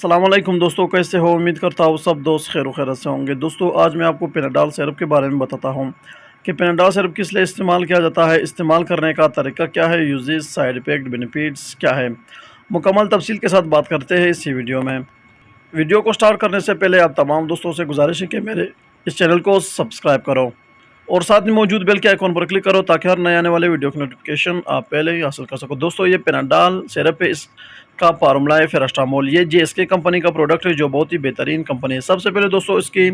अस्सलाम वालेकुम दोस्तों, कैसे हो? उम्मीद करता हूँ सब दोस्त खैर खैरियत से होंगे। दोस्तों आज मैं आपको पेनाडाल सिरप के बारे में बताता हूँ कि पेनाडाल सिरप किस लिए इस्तेमाल किया जाता है, इस्तेमाल करने का तरीका क्या है, यूजेस, साइड इफ़ेक्ट, बेनिफिट्स क्या है। मुकम्मल तफसील के साथ बात करते हैं इसी वीडियो में। वीडियो को स्टार्ट करने से पहले आप तमाम दोस्तों से गुजारिश है कि मेरे इस चैनल को सब्सक्राइब करो और साथ में मौजूद बेल के आइकॉन पर क्लिक करो ताकि हर नए आने वाले वीडियो की नोटिफिकेशन आप पहले ही हासिल कर सको। दोस्तों ये पेनाडाल सिरप है, इसका फार्मूला है फेरास्टामोल। ये जीएसके कंपनी का प्रोडक्ट है जो बहुत ही बेहतरीन कंपनी है। सबसे पहले दोस्तों इसकी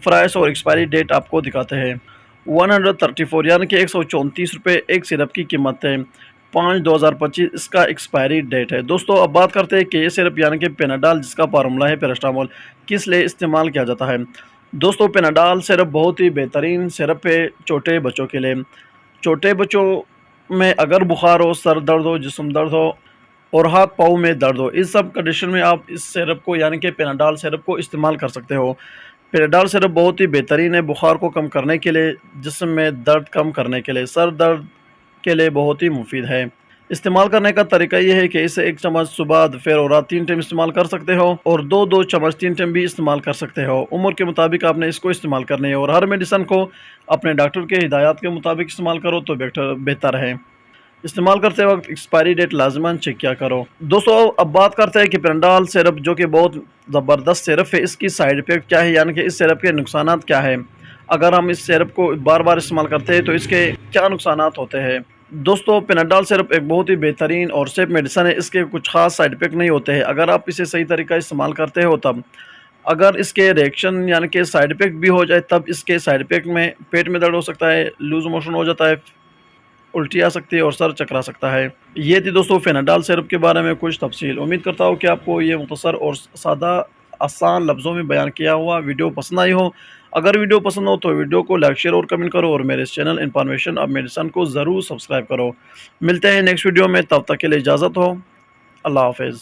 प्राइस और एक्सपायरी डेट आपको दिखाते हैं। 134 यानी कि 134 रुपये एक सिरप की कीमत है। 5/2025 इसका एक्सपायरी डेट है। दोस्तों अब बात करते हैं कि ये सिरप यानी कि पेनाडाल जिसका फार्मूला है पेरास्टामोल किस लिए इस्तेमाल किया जाता है। दोस्तों पेनाडाल सिरप बहुत ही बेहतरीन सिरप है छोटे बच्चों के लिए। छोटे बच्चों में अगर बुखार हो, सर दर्द हो, जिस्म दर्द हो और हाथ पाँव में दर्द हो, इस सब कंडीशन में आप इस सिरप को यानी कि पेनाडाल सिरप को इस्तेमाल कर सकते हो। पेनाडाल सिरप बहुत ही बेहतरीन है बुखार को कम करने के लिए, जिस्म में दर्द कम करने के लिए, सर दर्द के लिए बहुत ही मुफीद है। इस्तेमाल करने का तरीका ये है कि इसे 1 चम्मच सुबह, दोपहर और रात 3 टाइम इस्तेमाल कर सकते हो और 2-2 चम्मच 3 टाइम भी इस्तेमाल कर सकते हो। उम्र के मुताबिक आपने इसको इस्तेमाल करनी है और हर मेडिसिन को अपने डॉक्टर के हिदायत के मुताबिक इस्तेमाल करो तो बेहतर है। इस्तेमाल करते वक्त एक्सपायरी डेट लाजमन चेक किया करो। दोस्तों अब बात करते हैं कि पेनाडाल सिरप जो कि बहुत ज़बरदस्त सिरप है, इसकी साइड इफ़ेक्ट क्या है यानी कि इस सिरप के नुकसानात क्या है। अगर हम इस सिरप को बार बार इस्तेमाल करते हैं तो इसके क्या नुकसानात होते हैं। दोस्तों पेनाडाल सिरप एक बहुत ही बेहतरीन और सेफ मेडिसिन है। इसके कुछ खास साइड इफ़ेक्ट नहीं होते हैं अगर आप इसे सही तरीका इस्तेमाल करते हो तब। अगर इसके रिएक्शन यानी कि साइड इफ़ेक्ट भी हो जाए तब इसके साइड इफ़ेक्ट में पेट में दर्द हो सकता है, लूज़ मोशन हो जाता है, उल्टी आ सकती है और सर चकरा सकता है। ये थी दोस्तों पेनाडाल सिरप के बारे में कुछ तफसील। उम्मीद करता हूँ कि आपको ये मुख्तसर और सादा आसान लफ्ज़ों में बयान किया हुआ वीडियो पसंद आई हो। अगर वीडियो पसंद हो तो वीडियो को लाइक, शेयर और कमेंट करो और मेरे इस चैनल इन्फॉर्मेशन ऑफ मेडिसिन को ज़रूर सब्सक्राइब करो। मिलते हैं नेक्स्ट वीडियो में, तब तक के लिए इजाज़त हो। अल्लाह हाफ़िज़।